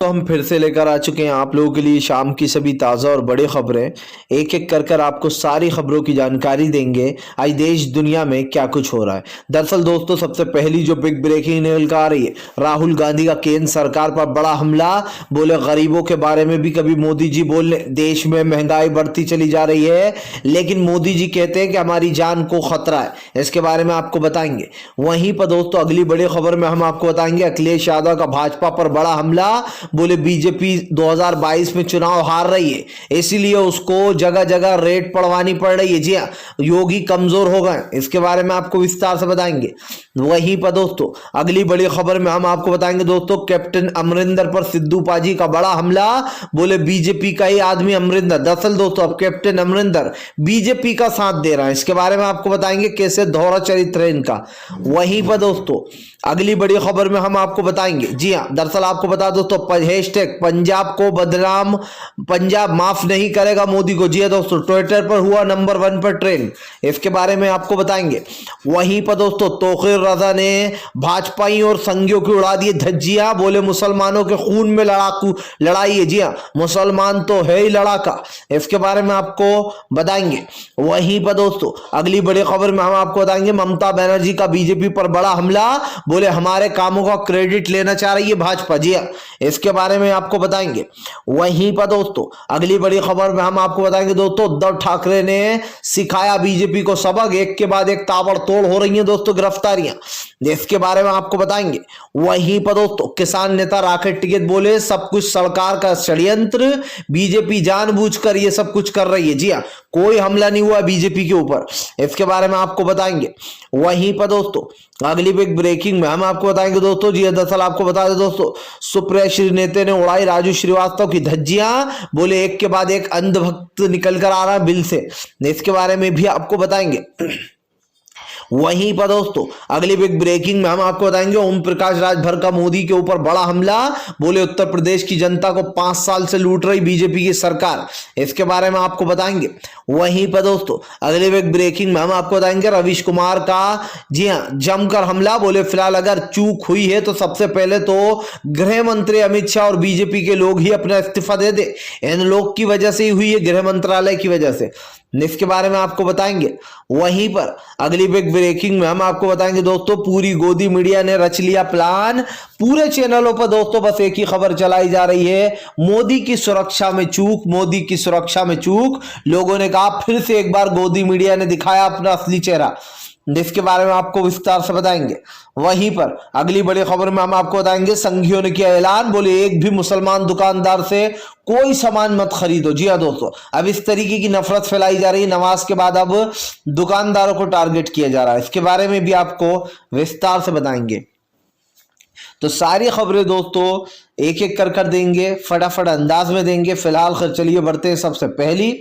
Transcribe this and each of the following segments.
दोस्तों हम फिर से लेकर आ चुके हैं आप लोगों के लिए शाम की सभी ताज़ा और बड़ी खबरें। एक एक कर आपको सारी खबरों की जानकारी देंगे आज देश दुनिया में क्या कुछ हो रहा है। दरअसल दोस्तों सबसे पहली जो बिग ब्रेकिंग निकल कर आ रही है, राहुल गांधी का केंद्र सरकार पर बड़ा हमला। बोले गरीबों के बारे में भी कभी मोदी जी बोलने, देश में महंगाई बढ़ती चली जा रही है लेकिन मोदी जी कहते हैं कि हमारी जान को खतरा है। इसके बारे में आपको बताएंगे। वहीं पर दोस्तों अगली बड़ी खबर में हम आपको बताएंगे अखिलेश यादव का भाजपा पर बड़ा हमला। बोले बीजेपी 2022 में चुनाव हार रही है इसीलिए उसको जगह जगह रेड पड़वानी पड़ रही है। जी हाँ, योगी कमजोर हो गए, इसके बारे में आपको विस्तार से बताएंगे। वहीं पर दोस्तों अगली बड़ी खबर में हम आपको बताएंगे दोस्तों कैप्टन अमरिंदर पर सिद्धू पाजी का बड़ा हमला। बोले बीजेपी का ही आदमी अमरिंदर, दरअसल दोस्तों अब कैप्टन अमरिंदर बीजेपी का साथ दे रहा है। इसके बारे में आपको बताएंगे कैसे दोहरा चरित्र है इनका। वहीं पर दोस्तों अगली बड़ी खबर में हम आपको बताएंगे। जी हाँ, दरअसल आपको बता दो तो हैशटैग पंजाब को बदनाम, पंजाब माफ नहीं करेगा मोदी को। जी हाँ दोस्तों, ट्विटर पर हुआ नंबर 1 पर ट्रेंड, इसके बारे में आपको बताएंगे। वहीं पर दोस्तों तोक़िर रज़ा ने भाजपाई और संघियों की उड़ा दी धज्जियां। बोले मुसलमानों के खून में लड़ाई है। जी हाँ, मुसलमान तो है ही लड़ाका, इसके बारे में आपको बताएंगे। वहीं पर दोस्तों अगली बड़ी खबर में हम आपको बताएंगे ममता बनर्जी का बीजेपी पर बड़ा हमला। बोले हमारे कामों का क्रेडिट लेना चाह रही है भाजपा। जी हाँ, इसके बारे में आपको बताएंगे। वहीं पर दोस्तों अगली बड़ी खबर में हम आपको बताएंगे दोस्तों उद्धव ठाकरे ने सिखाया बीजेपी को सबक, एक के बाद एक ताबड़तोड़ हो रही है दोस्तों गिरफ्तारियां, इसके बारे में आपको बताएंगे। वहीं पर दोस्तों किसान नेता राकेश टिकैत बोले सब कुछ सरकार का षड्यंत्र, बीजेपी जानबूझकर ये सब कुछ कर रही है। जी हाँ, कोई हमला नहीं हुआ बीजेपी के ऊपर, इसके बारे में आपको बताएंगे। वहीं पर दोस्तों अगली बिग ब्रेकिंग में हम आपको बताएंगे दोस्तों। जी दरअसल आपको बता दें दोस्तों सुप्रिया श्री नेता ने उड़ाई राजू श्रीवास्तव की धज्जियां। बोले एक के बाद एक अंधभक्त निकल कर आ रहा है बिल से, इसके बारे में भी आपको बताएंगे। वहीं पर दोस्तों अगली बिग ब्रेकिंग में हम आपको बताएंगे ओम प्रकाश राजभर का मोदी के ऊपर बड़ा हमला। बोले उत्तर प्रदेश की जनता को 5 साल से लूट रही बीजेपी की सरकार, इसके बारे में आपको बताएंगे। वहीं पर दोस्तों अगली बिग ब्रेकिंग में हम आपको बताएंगे रवीश कुमार का, जी हाँ, जमकर हमला। बोले फिलहाल अगर चूक हुई है तो सबसे पहले तो गृह मंत्री अमित शाह और बीजेपी के लोग ही अपना इस्तीफा दे दे, इन लोग की वजह से ही हुई है, गृह मंत्रालय की वजह से, इसके बारे में आपको बताएंगे। वहीं पर अगली बिग ब्रेकिंग में हम आपको बताएंगे दोस्तों पूरी गोदी मीडिया ने रच लिया प्लान। पूरे चैनलों पर दोस्तों बस एक ही खबर चलाई जा रही है, मोदी की सुरक्षा में चूक, मोदी की सुरक्षा में चूक। लोगों ने कहा फिर से एक बार गोदी मीडिया ने दिखाया अपना असली चेहरा, जिसके बारे में आपको विस्तार से बताएंगे। वहीं पर अगली बड़ी खबर में हम आपको बताएंगे संघियों ने किया ऐलान। बोले एक भी मुसलमान दुकानदार से कोई सामान मत खरीदो। जी हाँ दोस्तों, अब इस तरीके की नफरत फैलाई जा रही है, नमाज के बाद अब दुकानदारों को टारगेट किया जा रहा है, इसके बारे में भी आपको विस्तार से बताएंगे। तो सारी खबरें दोस्तों एक एक कर देंगे, फटाफट अंदाज में देंगे। फिलहाल चलिए बढ़ते हैं सबसे पहली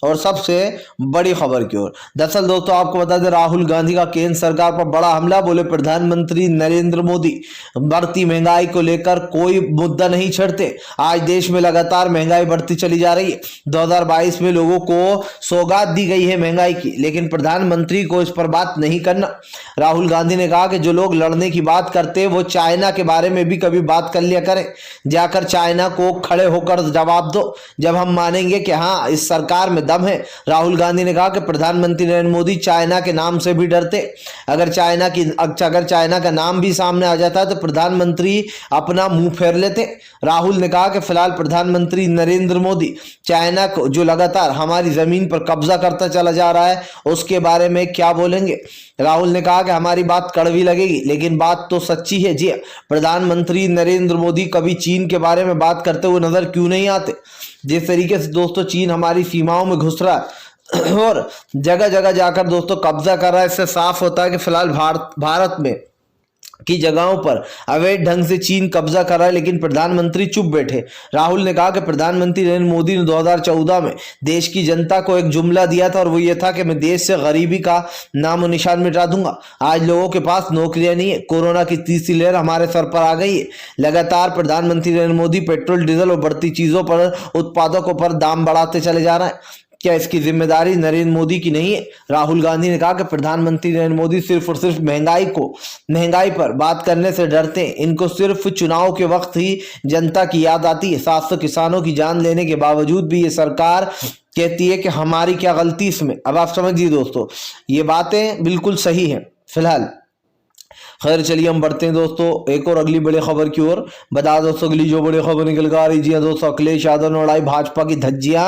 और सबसे बड़ी खबर की ओर। दरअसल दोस्तों आपको बता दें राहुल गांधी का केंद्र सरकार पर बड़ा हमला। बोले प्रधानमंत्री नरेंद्र मोदी बढ़ती महंगाई को लेकर कोई मुद्दा नहीं छेड़ते। आज देश में लगातार महंगाई बढ़ती चली जा रही है। 2022 में लोगों को सौगात दी गई है महंगाई की, लेकिन प्रधानमंत्री को इस पर बात नहीं करना। राहुल गांधी ने कहा कि जो लोग लड़ने की बात करते हैं वो चाइना के बारे में भी कभी बात कर लिया करें, जाकर चाइना को खड़े होकर जवाब दो, जब हम मानेंगे कि हाँ इस सरकार में दम है। राहुल गांधी ने कहा कि प्रधानमंत्री नरेंद्र मोदी चाइना के नाम से भी डरते, अगर चाइना का नाम भी सामने आ जाता है तो प्रधानमंत्री अपना मुंह फेर लेते। राहुल ने कहा कि फिलहाल प्रधानमंत्री नरेंद्र मोदी चाइना को जो लगातार हमारी जमीन पर कब्जा करता चला जा रहा है उसके बारे में क्या बोलेंगे। राहुल ने कहा कि हमारी बात कड़वी लगेगी लेकिन बात तो सच्ची है। जी प्रधानमंत्री नरेंद्र मोदी कभी चीन के बारे में बात करते हुए नजर क्यों नहीं आते। जिस तरीके से दोस्तों चीन हमारी सीमाओं में घुस रहा है और जगह जगह जाकर दोस्तों कब्जा कर रहा है, इससे साफ होता है कि फिलहाल भारत में की जगहों पर अवैध ढंग से चीन कब्जा कर रहा है, लेकिन प्रधानमंत्री चुप बैठे। राहुल ने कहा कि प्रधानमंत्री नरेंद्र मोदी ने 2014 में देश की जनता को एक जुमला दिया था और वो ये था कि मैं देश से गरीबी का नामो निशान मिटा दूंगा। आज लोगों के पास नौकरियां नहीं है, कोरोना की तीसरी लहर हमारे सर पर आ गई है। लगातार प्रधानमंत्री नरेंद्र मोदी पेट्रोल डीजल और बढ़ती चीजों पर उत्पादकों पर दाम बढ़ाते चले जा रहे हैं। क्या इसकी जिम्मेदारी नरेंद्र मोदी की नहीं है? राहुल गांधी ने कहा कि प्रधानमंत्री नरेंद्र मोदी सिर्फ और सिर्फ महंगाई पर बात करने से डरते हैं। इनको सिर्फ चुनाव के वक्त ही जनता की याद आती है। 700 किसानों की जान लेने के बावजूद भी ये सरकार कहती है कि हमारी क्या गलती इसमें। अब आप समझिए दोस्तों, ये बातें बिल्कुल सही हैं। फिलहाल खैर चलिए हम बढ़ते हैं दोस्तों एक और अगली बड़ी खबर की ओर। बता दोस्तों अगली जो बड़ी खबर निकल कर आ रही, जी हाँ दोस्तों, अखिलेश यादव ने उड़ाई भाजपा की धज्जियां,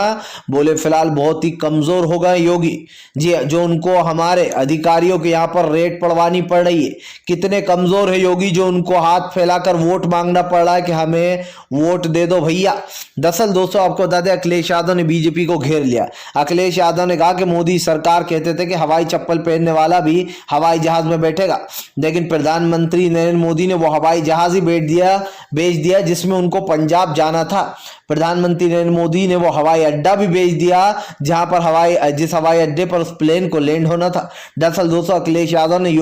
बोले फिलहाल बहुत ही कमजोर हो गए योगी। जी हाँ, जो उनको हमारे अधिकारियों के यहाँ पर रेट पड़वानी पड़ रही है। कितने कमजोर है योगी, जो उनको हाथ फैलाकर वोट मांगना पड़ रहा है कि हमें वोट दे दो भैया। दरअसल दोस्तों आपको बता दें, अखिलेश यादव ने बीजेपी को घेर लिया। अखिलेश यादव ने कहा कि मोदी सरकार कहते थे कि हवाई चप्पल पहनने वाला भी हवाई जहाज में बैठेगा, लेकिन प्रधानमंत्री नरेंद्र मोदी ने वो हवाई जहाज ही बेच दिया जिसमें उनको पंजाब जाना था। प्रधानमंत्री नरेंद्र मोदी ने वो हवाई अड्डा भी बेच दिया जहां पर जिस हवाई अड्डे पर उस प्लेन को लैंड होना था। दरअसल दोस्तों अखिलेश यादव ने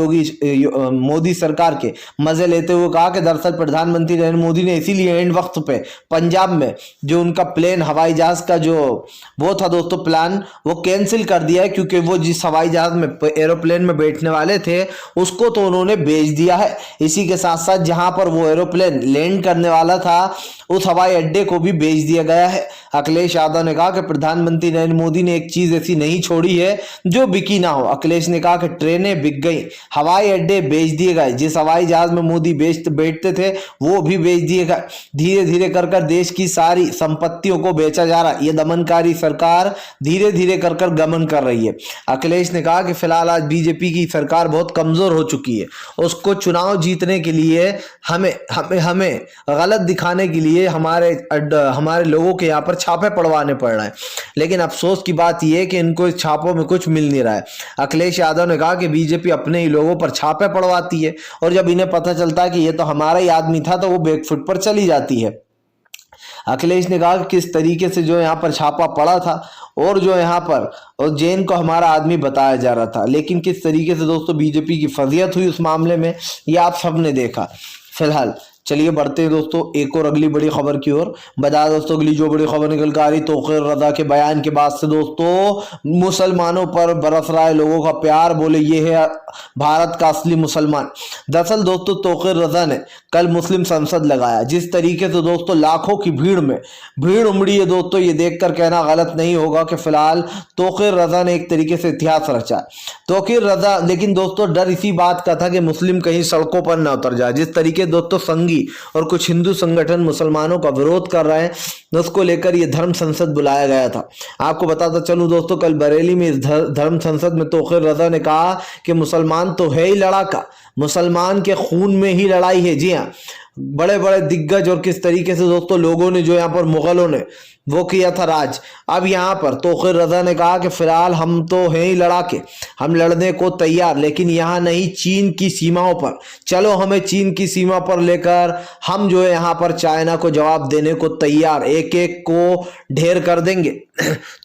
मोदी सरकार के मजे लेते हुए कहा कि दरअसल प्रधानमंत्री नरेंद्र मोदी ने इसीलिए एंड वक्त पे पंजाब में जो उनका प्लेन हवाई जहाज का जो वो था दोस्तों प्लान, वो कैंसिल कर दिया है, क्योंकि वो जिस हवाई जहाज में एरोप्लेन में बैठने वाले थे उसको तो उन्होंने बेच दिया है। इसी के साथ साथ जहां पर वो एरोप्लेन लैंड करने वाला था उस हवाई अड्डे को भी बेच दिया गया है। अखिलेश यादव ने कहा कि प्रधानमंत्री नरेंद्र मोदी ने एक चीज ऐसी नहीं छोड़ी है जो बिकी ना हो। अखिलेश ने कहा कि ट्रेनें बिक गई, हवाई अड्डे बेच दिए गए, जिस हवाई जहाज में मोदी बैठते थे वो भी बेच दिए गए। धीरे धीरे कर देश की सारी संपत्तियों को बेचा जा रहा है। ये दमनकारी सरकार धीरे धीरे कर गमन कर रही है। अखिलेश ने कहा कि फिलहाल आज बीजेपी की सरकार बहुत कमजोर हो चुकी है। उसको चुनाव जीतने के लिए हमें गलत दिखाने के लिए हमारे लोगों के यहाँ पर छापे पड़वाने पड़ रहे हैं। लेकिन अफसोस की बात यह है कि इनको इस छापों में कुछ मिल नहीं रहा है। अखिलेश यादव ने कहा कि बीजेपी अपने ही लोगों पर छापे पड़वाती है और जब इन्हें पता चलता है कि ये तो हमारा ही आदमी था तो वो बैकफुट पर चली जाती है। अखिलेश ने कहा कि किस तरीके से जो यहाँ पर छापा पड़ा था और जो यहाँ पर और जैन को हमारा आदमी बताया जा रहा था, लेकिन किस तरीके से दोस्तों बीजेपी की फजीहत हुई उस मामले में, ये आप सबने देखा। फिलहाल चलिए बढ़ते हैं दोस्तों एक और अगली बड़ी खबर की ओर। बता दोस्तों अगली जो बड़ी खबर निकल कर आ रही, तौक़ीर रज़ा के बयान के बाद से दोस्तों मुसलमानों पर बरस रहा है लोगों का प्यार, बोले ये है भारत का असली मुसलमान। दरअसल दोस्तों तौक़ीर रज़ा ने कल मुस्लिम संसद लगाया, जिस तरीके से दोस्तों लाखों की भीड़ उमड़ी है दोस्तों, ये देखकर कहना गलत नहीं होगा कि फिलहाल तौक़ीर रज़ा ने एक तरीके से इतिहास रचा। तौक़ीर रज़ा, लेकिन दोस्तों डर इसी बात का था कि मुस्लिम कहीं सड़कों पर न उतर जाए। जिस तरीके दोस्तों संघी और कुछ हिंदू संगठन मुसलमानों का विरोध कर रहे हैं, उसको लेकर यह धर्म संसद बुलाया गया था। आपको बताता चलूं दोस्तों, कल बरेली में इस धर्म संसद में तौक़ीर रज़ा ने कहा कि मुसलमान तो है ही लड़ाका, मुसलमान के खून में ही लड़ाई है। जी हाँ, बड़े बड़े दिग्गज और किस तरीके से दोस्तों लोगों ने जो यहाँ पर मुगलों ने वो किया था राज, अब यहाँ पर तौक़ीर रज़ा ने कहा कि फिलहाल हम तो हैं ही लड़ाके, हम लड़ने को तैयार, लेकिन यहाँ नहीं चीन की सीमाओं पर। चलो हमें चीन की सीमा पर लेकर हम जो है यहाँ पर चाइना को जवाब देने को तैयार, एक एक को ढेर कर देंगे।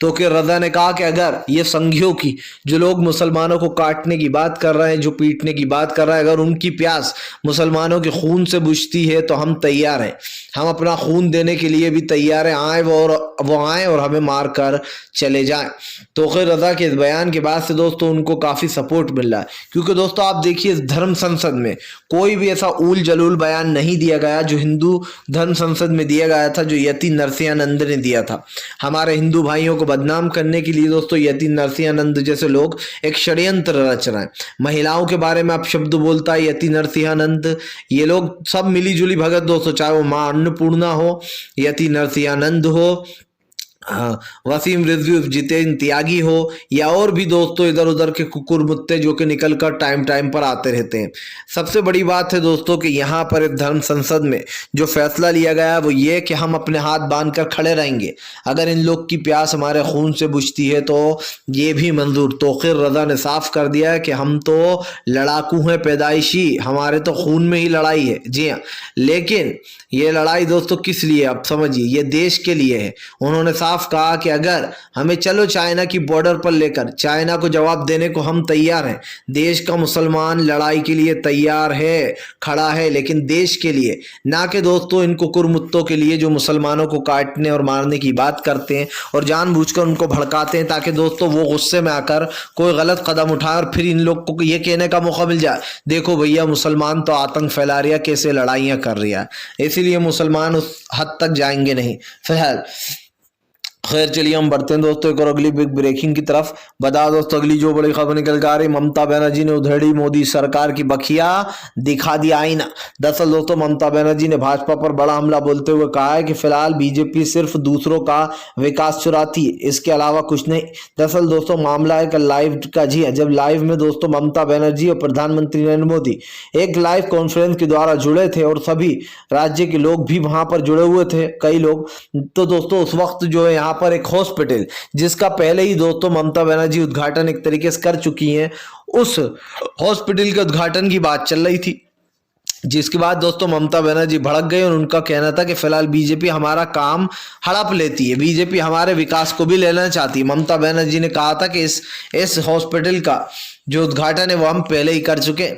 तौक़ीर रज़ा ने कहा कि अगर ये संघियों की जो लोग मुसलमानों को काटने की बात कर रहे हैं, जो पीटने की बात कर रहे हैं, अगर उनकी प्यास मुसलमानों के खून से बुझती है तो हम तैयार हैं, हम अपना खून देने के लिए भी तैयार हैं। वो आए और हमें मार कर चले जाएं। तौक़ीर रज़ा के इस बयान के बाद से दोस्तों उनको काफी सपोर्ट मिल रहा है, क्योंकि दोस्तों आप देखिए इस धर्म संसद में कोई भी ऐसा उल जलूल बयान नहीं दिया गया जो हिंदू धर्म संसद में दिया गया था, जो यति नरसिंहानंद ने दिया था। हमारे हिंदू भाइयों को बदनाम करने के लिए दोस्तों यति नरसिंहानंद जैसे लोग एक षड्यंत्र रच रहे हैं। महिलाओं के बारे में आप शब्द बोलता है यति नरसिंहानंद, ये लोग सब मिली जुली भगत दोस्तों, चाहे वो माँ अन्नपूर्णा हो, यति नरसिंहानंद हो, वसीम रिजवी, जितेंद्र त्यागी हो, या और भी दोस्तों इधर उधर के कुकुर मुत्ते जो कि निकल कर टाइम पर आते रहते हैं। सबसे बड़ी बात है दोस्तों कि यहाँ पर इस धर्म संसद में जो फैसला लिया गया है वो ये कि हम अपने हाथ बांध कर खड़े रहेंगे। अगर इन लोग की प्यास हमारे खून से बुझती है तो ये भी मंजूर। तौक़ीर रज़ा ने साफ कर दिया है कि हम तो लड़ाकू हैं पैदाइशी, हमारे तो खून में ही लड़ाई है। जी हाँ, लेकिन ये लड़ाई दोस्तों किस लिए, आप समझिए, ये देश के लिए है। उन्होंने साफ साफ कहा कि अगर हमें चलो चाइना की बॉर्डर पर लेकर चाइना को जवाब देने को हम तैयार हैं। देश का मुसलमान लड़ाई के लिए तैयार है, खड़ा है, लेकिन देश के लिए, ना कि दोस्तों इन कुकुरमुत्तों के लिए जो मुसलमानों को काटने और मारने की बात करते हैं और जानबूझकर उनको भड़काते हैं ताकि दोस्तों वो गुस्से में आकर कोई गलत कदम उठाए और फिर इन लोग को ये कहने का मौका मिल जाए, देखो भैया मुसलमान तो आतंक फैला रहा है, कैसे लड़ाइयाँ कर रहा है। इसीलिए मुसलमान उस हद तक जाएंगे नहीं। फिलहाल खैर चलिए हम बढ़ते हैं दोस्तों एक और अगली बिग ब्रेकिंग की तरफ। बता दोस्तों अगली जो बड़ी खबर निकल कर आ रही, ममता बनर्जी ने उधेड़ी मोदी सरकार की बखिया, दिखा दिया आईना। दरअसल दोस्तों ममता बनर्जी ने भाजपा पर बड़ा हमला बोलते हुए कहा है कि फिलहाल बीजेपी सिर्फ दूसरों का विकास चुराती है, इसके अलावा कुछ नहीं। दरअसल दोस्तों मामला है कल लाइव का। जी जब लाइव में दोस्तों ममता बनर्जी और प्रधानमंत्री नरेंद्र मोदी एक लाइव कॉन्फ्रेंस के द्वारा जुड़े थे और सभी राज्य के लोग भी वहां पर जुड़े हुए थे, कई लोग। तो दोस्तों उस वक्त जो है यहाँ पर एक हॉस्पिटल जिसका पहले ही दोस्तों ममता बनर्जी उद्घाटन एक तरीके से कर चुकी हैं, उस हॉस्पिटल के उद्घाटन की बात चल रही थी, जिसके बाद दोस्तों ममता बनर्जी भड़क गई और उनका कहना था कि फिलहाल बीजेपी हमारा काम हड़प लेती है, बीजेपी हमारे विकास को भी लेना चाहती है। ममता बनर्जी ने कहा था कि इस हॉस्पिटल का जो उद्घाटन है वो हम पहले ही कर चुके।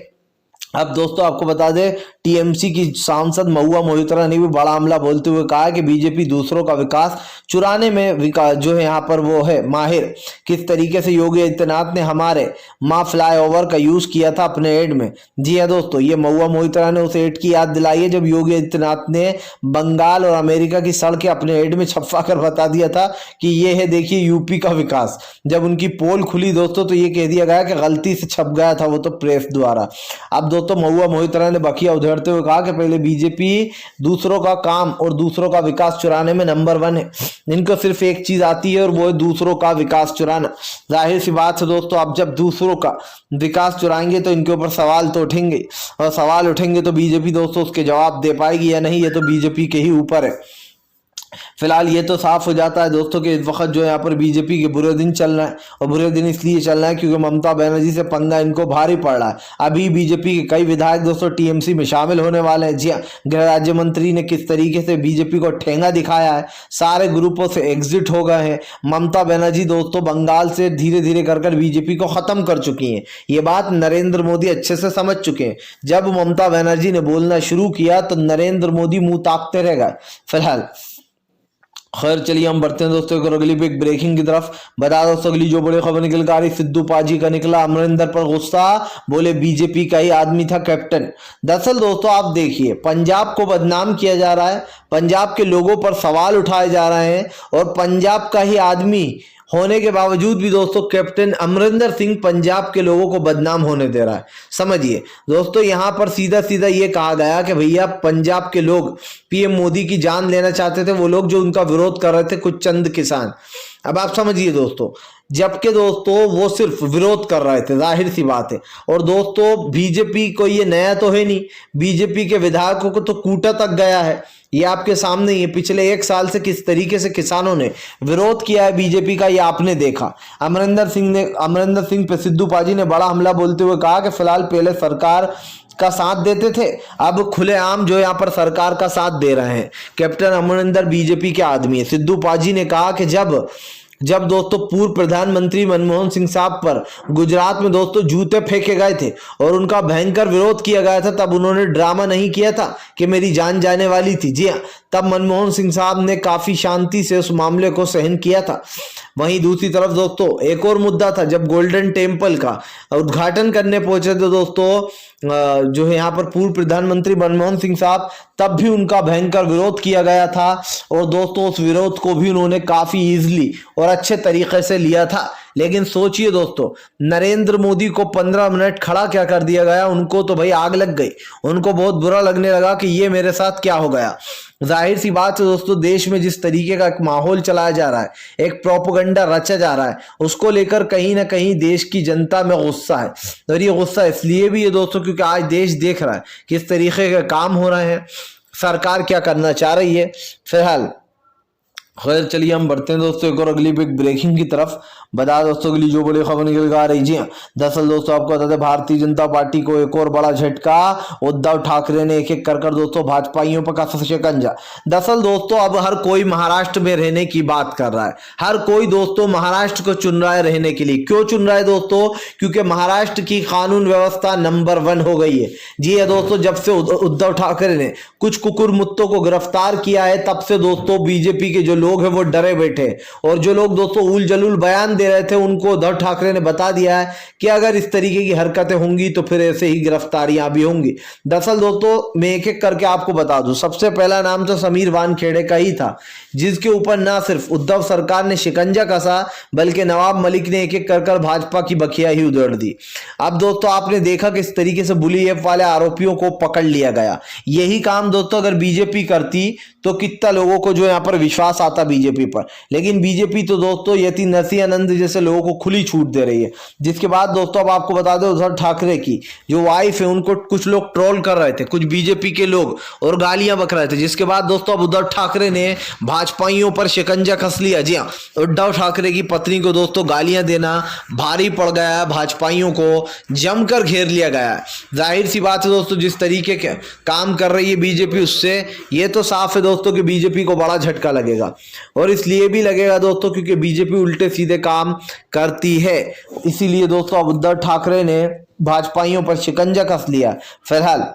अब दोस्तों आपको बता दें टीएमसी की सांसद महुआ मोहित्रा ने भी बड़ा हमला बोलते हुए कहा कि बीजेपी दूसरों का विकास चुराने में विकास जो है यहाँ पर वो है माहिर। किस तरीके से योगी आदित्यनाथ ने हमारे माँ फ्लाईओवर का यूज किया था अपने एड में। जी हाँ दोस्तों ये महुआ मोहित्रा ने उस एड की याद दिलाई है जब योगी आदित्यनाथ ने बंगाल और अमेरिका की सड़कें अपने एड में छपवा कर बता दिया था कि ये है देखिए यूपी का विकास। जब उनकी पोल खुली दोस्तों तो ये कह दिया गया कि गलती से छप गया था वो तो प्रेस द्वारा। अब दोस्तों महुआ मोहित्रा ने बखिया उधेड़ते हुए कहा कि पहले बीजेपी दूसरों का काम और दूसरों का विकास चुराने में नंबर 1 है, इनको सिर्फ एक चीज आती है और वो है दूसरों का विकास चुराना। जाहिर सी बात है दोस्तों आप जब दूसरों का विकास चुराएंगे तो इनके ऊपर सवाल तो उठेंगे और सवाल उठेंगे तो बीजेपी दोस्तों उसके जवाब दे पाएगी या नहीं, ये तो बीजेपी के ही ऊपर है। फिलहाल ये तो साफ हो जाता है दोस्तों कि इस वक्त जो यहाँ पर बीजेपी के बुरे दिन चल रहे हैं और बुरे दिन इसलिए चल रहे हैं क्योंकि ममता बनर्जी से पंगा इनको भारी पड़ रहा है। अभी बीजेपी के कई विधायक दोस्तों टीएमसी में शामिल होने वाले हैं। जी हाँ, गृह राज्य मंत्री ने किस तरीके से बीजेपी को ठेंगा दिखाया है, सारे ग्रुपों से एग्जिट हो गए हैं। ममता बनर्जी दोस्तों बंगाल से धीरे धीरे कर बीजेपी को खत्म कर चुकी हैं। ये बात नरेंद्र मोदी अच्छे से समझ चुके हैं। जब ममता बनर्जी ने बोलना शुरू किया तो नरेंद्र मोदी मुंह ताकते रह गए। फिलहाल खैर चलिए हम बढ़ते हैं दोस्तों एक अगली बिग ब्रेकिंग की तरफ। बता दोस्तों अगली जो बड़ी खबर निकल कर आ रही, सिद्धू पाजी का निकला अमरिंदर पर गुस्सा, बोले बीजेपी का ही आदमी था कैप्टन। दरअसल दोस्तों आप देखिए पंजाब को बदनाम किया जा रहा है, पंजाब के लोगों पर सवाल उठाए जा रहे हैं और पंजाब का ही आदमी होने के बावजूद भी दोस्तों कैप्टन अमरिंदर सिंह पंजाब के लोगों को बदनाम होने दे रहा है। समझिए दोस्तों यहाँ पर सीधा सीधा ये कहा गया कि भैया पंजाब के लोग पीएम मोदी की जान लेना चाहते थे, वो लोग जो उनका विरोध कर रहे थे कुछ चंद किसान। अब आप समझिए दोस्तों जबकि दोस्तों वो सिर्फ विरोध कर रहे थे, जाहिर सी बात है। और दोस्तों बीजेपी को ये नया तो है नहीं, बीजेपी के विधायकों को तो कूटा तक गया है, ये आपके सामने ही है। पिछले 1 साल से किस तरीके से किसानों ने विरोध किया है बीजेपी का, ये आपने देखा। अमरिंदर सिंह पे सिद्धू पाजी ने बड़ा हमला बोलते हुए कहा कि फिलहाल पहले सरकार का साथ देते थे, अब खुलेआम जो यहाँ पर सरकार का साथ दे रहे हैं। कैप्टन अमरिंदर बीजेपी के आदमी है। सिद्धू पाजी ने कहा कि जब दोस्तों पूर्व प्रधानमंत्री मनमोहन सिंह साहब पर गुजरात में दोस्तों जूते फेंके गए थे और उनका भयंकर विरोध किया गया था, तब उन्होंने ड्रामा नहीं किया था कि मेरी जान जाने वाली थी। जी हाँ, तब मनमोहन सिंह साहब ने काफी शांति से उस मामले को सहन किया था। वहीं दूसरी तरफ दोस्तों एक और मुद्दा था, जब गोल्डन टेम्पल का उद्घाटन करने पहुंचे थे दोस्तों जो है यहाँ पर पूर्व प्रधानमंत्री मनमोहन सिंह साहब, तब भी उनका भयंकर विरोध किया गया था और दोस्तों उस विरोध को भी उन्होंने काफी इजीली और अच्छे तरीके से लिया था। लेकिन सोचिए दोस्तों नरेंद्र मोदी को 15 मिनट खड़ा क्या कर दिया गया, उनको तो भाई आग लग गई, उनको बहुत बुरा लगने लगा कि ये मेरे साथ क्या हो गया। जाहिर सी बात है दोस्तों देश में जिस तरीके का एक माहौल चलाया जा रहा है, एक प्रोपेगेंडा रचा जा रहा है, उसको लेकर कहीं ना कहीं देश की जनता में गुस्सा है। और ये गुस्सा इसलिए भी है दोस्तों क्योंकि आज देश देख रहा है किस तरीके के काम हो रहे हैं, सरकार क्या करना चाह रही है। फिलहाल खैर चलिए हम बढ़ते हैं दोस्तों एक और अगली बिग ब्रेकिंग की तरफ। बता दोस्तों अगली जो बड़ी खबर निकल कर आ रही जी हाँ, दरअसल दोस्तों आपको बता दें भारतीय जनता पार्टी को एक और बड़ा झटका। उद्धव ठाकरे ने एक एक कर दोस्तों भाजपाइयों पर कसा शिकंजा। दरअसल दोस्तों अब हर कोई महाराष्ट्र में रहने की बात कर रहा है, हर कोई दोस्तों महाराष्ट्र को चुन रहा है रहने के लिए। क्यों चुन रहा है दोस्तों? क्योंकि महाराष्ट्र की कानून व्यवस्था नंबर 1 हो गई है। जी है दोस्तों, जब से उद्धव ठाकरे ने कुछ कुकुर मुत्तों को गिरफ्तार किया है तब से दोस्तों बीजेपी के जो लोग हैं वो डरे बैठे, और जो लोग दोस्तों उल जलूल बयान दे रहे थे उनको उद्धव ठाकरे ने बता दिया है कि अगर इस तरीके की हरकतें होंगी तो फिर ऐसे ही गिरफ्तारियां भी होंगी। दरअसल दोस्तों मैं एक एक करके आपको बता दूं, सबसे पहला नाम तो समीर वानखेड़े का ही था, जिसके ऊपर ना सिर्फ उद्धव सरकार ने शिकंजा कसा बल्कि नवाब मलिक ने एक एक कर भाजपा की बखिया ही उधेड़ दी। अब दोस्तों आपने देखा किस तरीके से बुली ऐप वाले आरोपियों को पकड़ लिया गया। यही काम दोस्तों अगर बीजेपी करती तो कितना लोगों को जो यहाँ पर विश्वास आता बीजेपी पर, लेकिन बीजेपी तो दोस्तों यति नरसिंहानंद जैसे लोगों को खुली छूट दे रही है। जिसके बाद दोस्तों अब आपको बता दें उद्धव ठाकरे की जो वाइफ है उनको कुछ लोग ट्रोल कर रहे थे, कुछ बीजेपी के लोग, और गालियां बक रहे थे। जिसके बाद दोस्तों अब उद्धव ठाकरे ने भाजपाइयों पर शिकंजा कस लिया। जी हाँ, उद्धव ठाकरे की पत्नी को दोस्तों गालियां देना भारी पड़ गया है, भाजपाइयों को जमकर घेर लिया गया है। जाहिर सी बात है दोस्तों जिस तरीके के काम कर रही है बीजेपी, उससे ये तो साफ है दोस्तों कि बीजेपी को बड़ा झटका लगेगा, और इसलिए भी लगेगा दोस्तों क्योंकि बीजेपी उल्टे सीधे काम करती है। इसीलिए दोस्तों अब उद्धव ठाकरे ने भाजपाइयों पर शिकंजा कस लिया फिलहाल।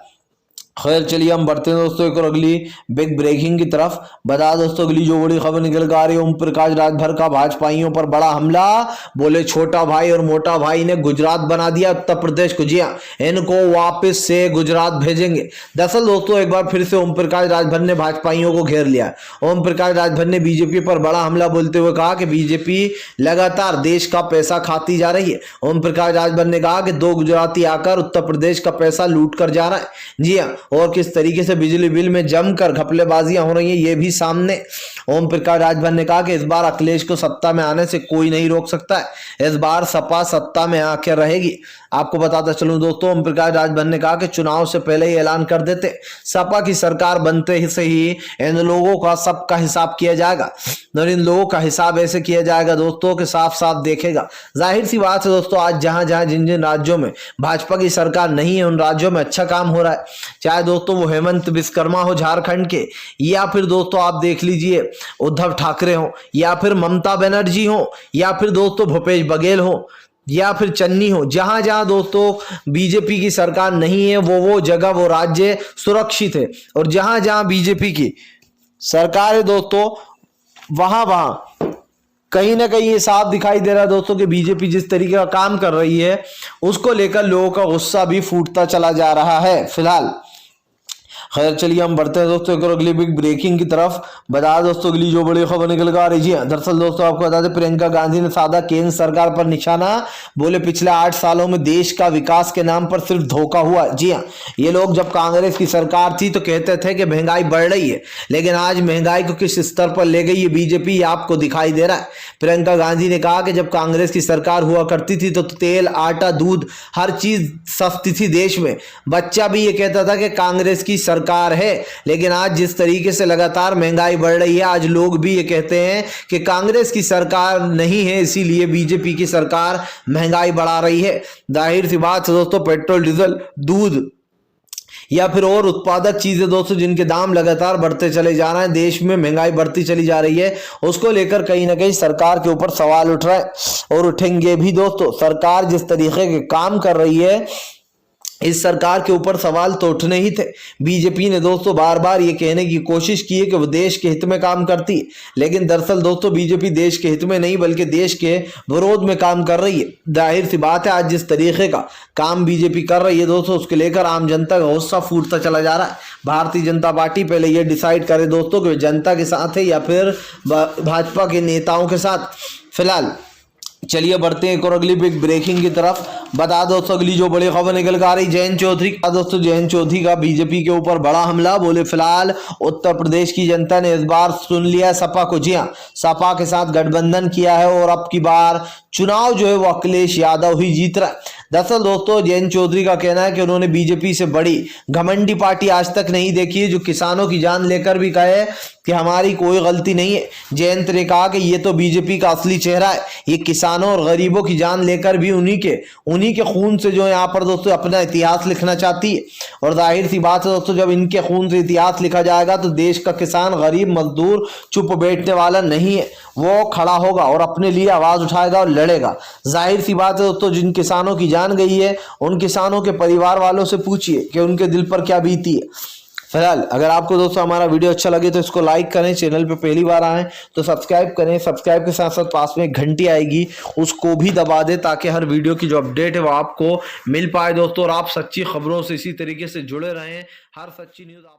खैर चलिए हम बढ़ते हैं दोस्तों एक और अगली बिग ब्रेकिंग की तरफ। बता दोस्तों अगली जो बड़ी खबर निकल कर आ रही है, ओम प्रकाश राजभर का भाजपाइयों पर बड़ा हमला। बोले छोटा भाई और मोटा भाई ने गुजरात बना दिया उत्तर प्रदेश को। जी हाँ, इनको वापस से गुजरात भेजेंगे। दरअसल दोस्तों एक बार फिर से ओम प्रकाश राजभर ने भाजपाइयों को घेर लिया। ओम प्रकाश राजभर ने बीजेपी पर बड़ा हमला बोलते हुए कहा कि बीजेपी लगातार देश का पैसा खाती जा रही है। ओम प्रकाश राजभर ने कहा कि 2 गुजराती आकर उत्तर प्रदेश का पैसा लूट कर जा रहा है। जी हाँ, और किस तरीके से बिजली बिल में जमकर घपलेबाजियां हो रही हैं ये भी सामने। ओम प्रकाश राजभर ने कहा कि इस बार अखिलेश को सत्ता में आने से कोई नहीं रोक सकता है, इस बार सपा सत्ता में आकर रहेगी। आपको बताता चलूं दोस्तों, ओम प्रकाश राजभर ने कहा कि चुनाव से पहले ही ऐलान कर देते, सपा की सरकार बनते ही से ही इन लोगों का सबका हिसाब किया जाएगा, और इन लोगों का हिसाब ऐसे किया जाएगा दोस्तों कि साफ साफ देखेगा। जाहिर सी बात है दोस्तों आज जहां जहां जिन जिन राज्यों में भाजपा की सरकार नहीं है उन राज्यों में अच्छा काम हो रहा है, चाहे दोस्तों वो हेमंत विश्वकर्मा हो झारखंड के, या फिर दोस्तों आप देख लीजिए उद्धव ठाकरे हो, या फिर ममता बनर्जी हो, या फिर दोस्तों भूपेश बघेल हो, या फिर चन्नी हो। जहां जहां दोस्तों बीजेपी की सरकार नहीं है वो जगह वो राज्य सुरक्षित है, और जहां जहां बीजेपी की सरकार है दोस्तों वहां वहां कहीं ना कहीं ये साफ दिखाई दे रहा है दोस्तों कि बीजेपी जिस तरीके का काम कर रही है उसको लेकर लोगों का गुस्सा भी फूटता चला जा रहा है फिलहाल। खैर चलिए हम बढ़ते हैं दोस्तों एक और अगली बिग ब्रेकिंग की तरफ। बता दोस्तों अगली जो बड़ी खबर निकल कर आ रही है, दरअसल दोस्तों आपको बता दें प्रियंका गांधी ने साधा केंद्र सरकार पर निशाना। बोले पिछले 8 सालों में देश का विकास के नाम पर सिर्फ धोखा हुआ। जी हाँ, ये लोग जब कांग्रेस की सरकार थी तो कहते थे कि महंगाई बढ़ रही है, लेकिन आज महंगाई को किस स्तर पर ले गई है बीजेपी आपको दिखाई दे रहा है। प्रियंका गांधी ने कहा कि जब कांग्रेस की सरकार हुआ करती थी तो तेल आटा दूध हर चीज सस्ती थी देश में। बच्चा भी ये कहता था कि कांग्रेस की सरकार है, लेकिन आज जिस तरीके से लगातार महंगाई बढ़ रही है आज लोग भी ये कहते हैं कि कांग्रेस की सरकार नहीं है, इसीलिए बीजेपी की सरकार महंगाई बढ़ा रही है। जाहिर सी बात है दोस्तों पेट्रोल डीजल दूध या फिर और उत्पादक चीजें दोस्तों जिनके दाम लगातार बढ़ते चले जा रहे हैं, देश में महंगाई बढ़ती चली जा रही है, उसको लेकर कहीं ना कहीं सरकार के ऊपर सवाल उठ रहा है और उठेंगे भी दोस्तों। सरकार जिस तरीके के काम कर रही है इस सरकार के ऊपर सवाल तो उठने ही थे। बीजेपी ने दोस्तों बार बार ये कहने की कोशिश की है कि वो देश के हित में काम करती है, लेकिन दरअसल दोस्तों बीजेपी देश के हित में नहीं बल्कि देश के विरोध में काम कर रही है। जाहिर सी बात है आज जिस तरीके का काम बीजेपी कर रही है दोस्तों उसके लेकर आम जनता का गुस्सा फूटता चला जा रहा है। भारतीय जनता पार्टी पहले ये डिसाइड करे दोस्तों कि जनता के साथ है या फिर भाजपा के नेताओं के साथ। फिलहाल चलिए बढ़ते हैं एक और अगली बिग ब्रेकिंग की तरफ। बता दोस्तों अगली जो बड़ी खबर निकल कर आ रही जयंत चौधरी का। दोस्तों जयंत चौधरी का बीजेपी के ऊपर बड़ा हमला। बोले फिलहाल उत्तर प्रदेश की जनता ने इस बार सुन लिया सपा को। जी हाँ, सपा के साथ गठबंधन किया है और अब की बार चुनाव जो है वो अखिलेश यादव ही जीत रहा है। दरअसल दोस्तों जयंत चौधरी का कहना है कि उन्होंने बीजेपी से बड़ी घमंडी पार्टी आज तक नहीं देखी है जो किसानों की जान लेकर भी कहे कि हमारी कोई गलती नहीं है। जयंत ने कहा कि ये तो बीजेपी का असली चेहरा है, ये किसानों और गरीबों की जान लेकर भी उन्हीं के खून से जो यहाँ पर दोस्तों अपना इतिहास लिखना चाहती है। और जाहिर सी बात है दोस्तों, जब इनके खून से इतिहास लिखा जाएगा तो देश का किसान, गरीब, मजदूर चुप बैठने वाला नहीं है, वो खड़ा होगा और अपने लिए आवाज उठाएगा और लड़ेगा। जाहिर सी बात है दोस्तों, जिन किसानों की जान गई है उन किसानों के परिवार वालों से पूछिए कि उनके दिल पर क्या बीती है। फिलहाल अगर आपको दोस्तों हमारा वीडियो अच्छा लगे तो इसको लाइक करें, चैनल पे पहली बार आए तो सब्सक्राइब करें, सब्सक्राइब के साथ साथ पास में एक घंटी आएगी उसको भी दबा दें ताकि हर वीडियो की जो अपडेट है वो आपको मिल पाए दोस्तों, और आप सच्ची खबरों से इसी तरीके से जुड़े रहें। हर सच्ची न्यूज़ आप